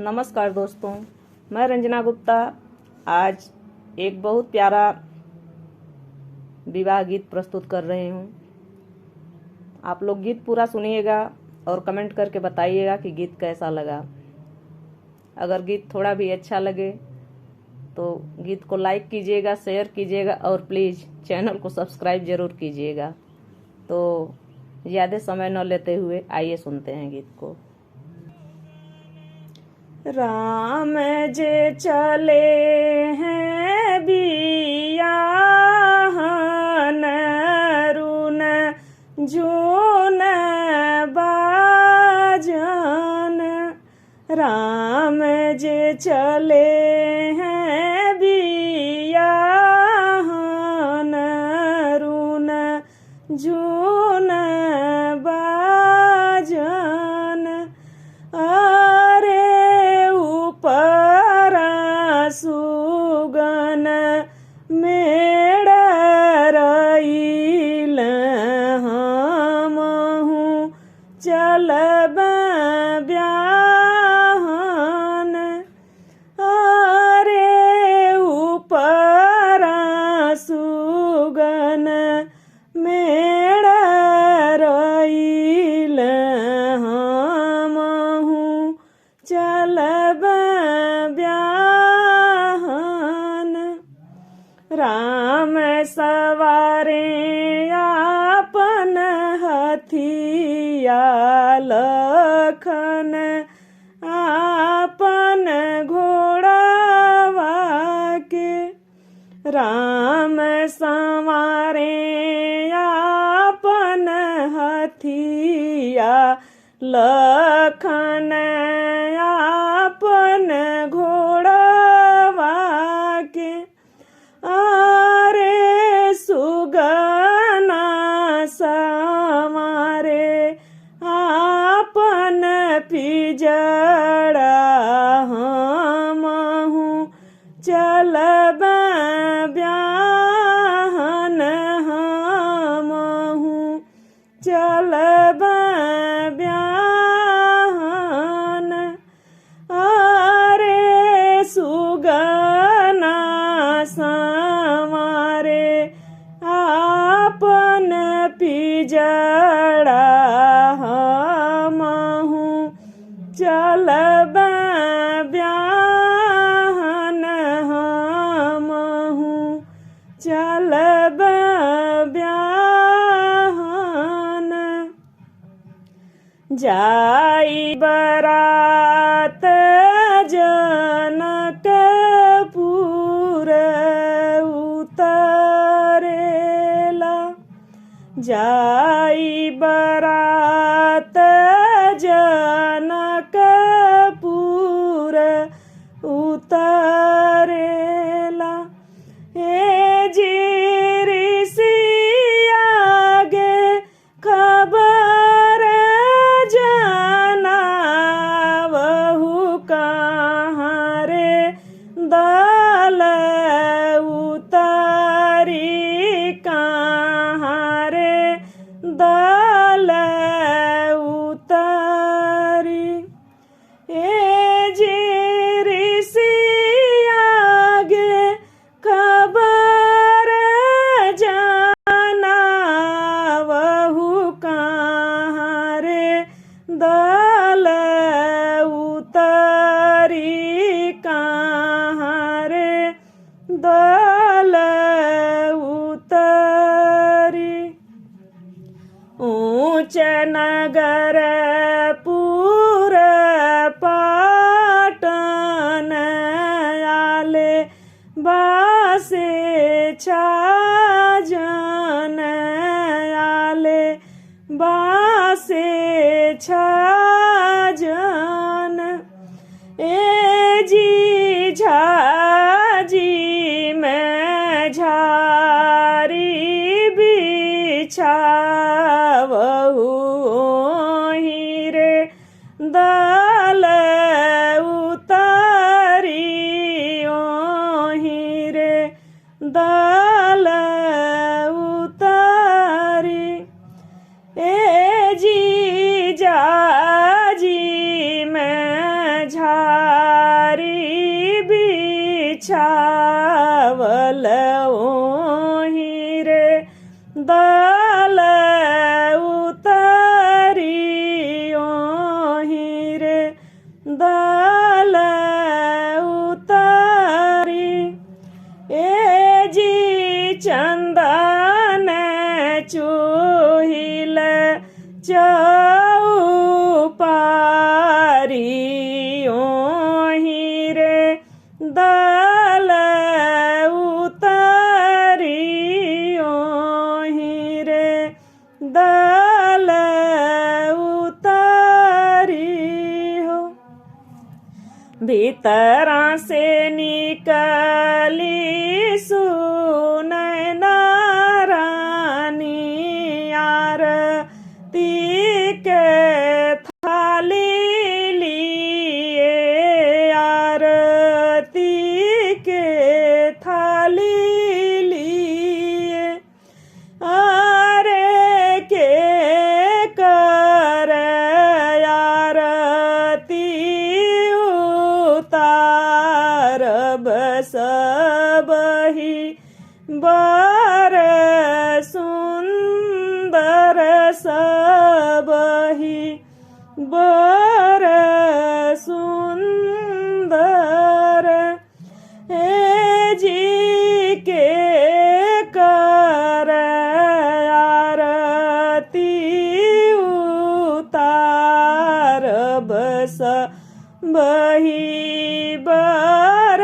नमस्कार दोस्तों, मैं रंजना गुप्ता आज एक बहुत प्यारा विवाह गीत प्रस्तुत कर रही हूँ। आप लोग गीत पूरा सुनिएगा और कमेंट करके बताइएगा कि गीत कैसा लगा। अगर गीत थोड़ा भी अच्छा लगे तो गीत को लाइक कीजिएगा, शेयर कीजिएगा और प्लीज़ चैनल को सब्सक्राइब ज़रूर कीजिएगा। तो ज़्यादा समय न लेते हुए आइए सुनते हैं गीत को। राम जे चले हैं बियाहन रुन जून बाजन। राम जे चले हैं बियाहन रुन जून बाजन। सुगन मेड़ रईल हमहु चलब ब्याहन। अरे ऊपर सुगन मेड़ रईल हमहु चलब राम सवारे आपन हथिया लखन आपन घोड़ावा के। राम सवारे आपन हथिया लखन आपन घोड़ावा के। अरे सुगना समारे आपन पिजड़ा हमहु चलब ब्याहन हमहु चलब ब्याहन। अरे सुगना समारे आपन पिजड़ा हमहु चलब ब्याहन हमहु चलब ब्याहन। जाई बरात जनकपुर उतरेला। जाई बरात जनकपुर उतरेला। हे जी ऋषि आगे खबर जनावहु कहाँ रे दल उतारी कहाँ रे दल उतारी। ए जी ऋषि आगे खबर जनावहु कहाँ रे दल उतारी कहाँ रे दल उतारी। ऊंच नगर पुर पाटन आले बासे छाजन आले बासे छाजन। ए जी झाजी में झारी बिछावहु ओहि रे दल उतारी ओहि रे दल उतारी। ए जी जा भीतरा से निकली सुनैना रानी आरती के थाली लिए आरती के थाली लिए अरे के कर आरती उतार सबही बर सुंदर सबही बर सुंदर हे जी के कर आरती उतार सबही बर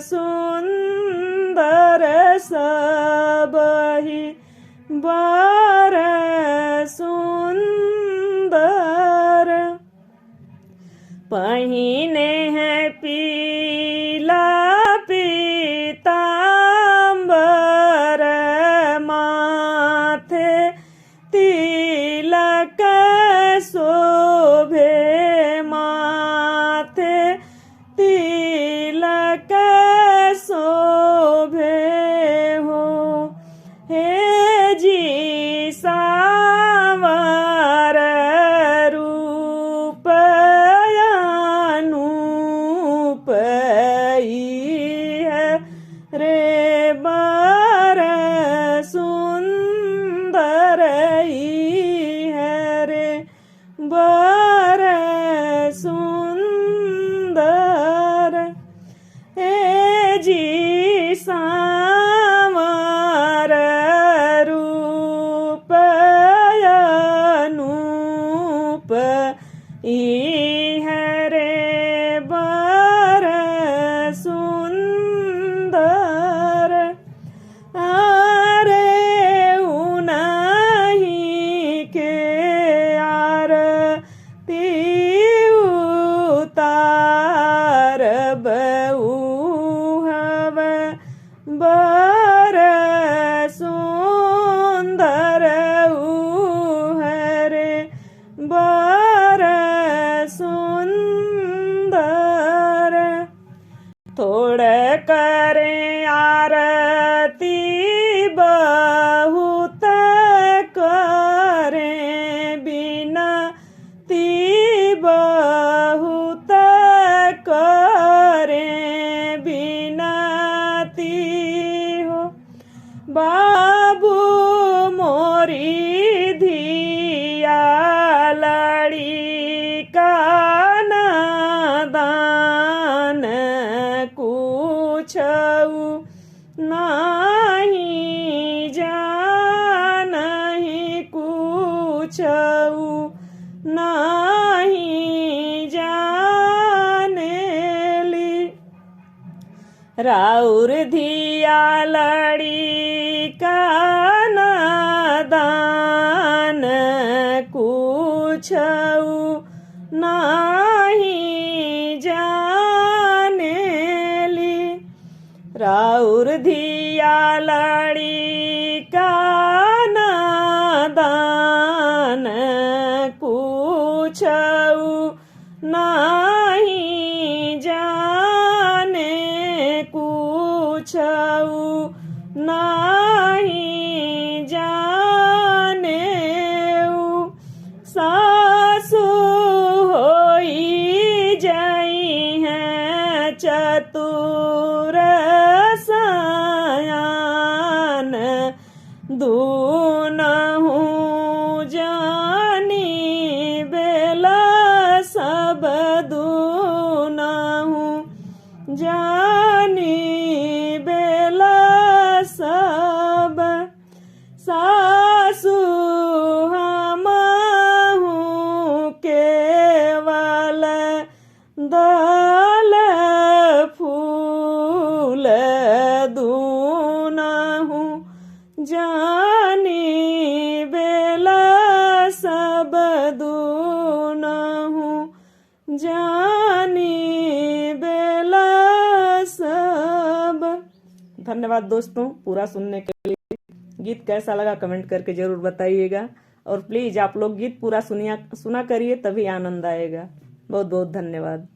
सुंदर सबही बर सुंदर पहिने हैं पीला पीतांबर माथे तिलक शोभे माथे तिलक शोभे हो हे जी सावर रूप अनूप है रे बर सुंदर है रे बर सुंदर हे जी सावर रूप अनूप है रे बर सुंदर अरे उन्हीं के आरती उतार बहुहव बर सुंदर रे बर सुंदर थोड़े करें आरती बहुत करें बिनती बहुत करें बिनती हो बाबू मोरी धिया लड़ी का नादान कुछऊ नहीं जानहि कुछऊ नहीं जानेली राउर धिया लड़ी का नादान कुछऊ नहीं जानेली राउर धिया लड़ी का नादान कुछऊ नहीं जाने कुछऊ नहीं जाने सासु होई जाई हैं चतुर सयान दूनहु जानी बेला सब दूनहु जानी बेला सब सासु हमहु केवल दल फूल दूनहु जानी बेला सब दूनहु जानी धन्यवाद दोस्तों पूरा सुनने के लिए। गीत कैसा लगा कमेंट करके जरूर बताइएगा, और प्लीज आप लोग गीत पूरा सुना करिए, तभी आनंद आएगा। बहुत बहुत धन्यवाद।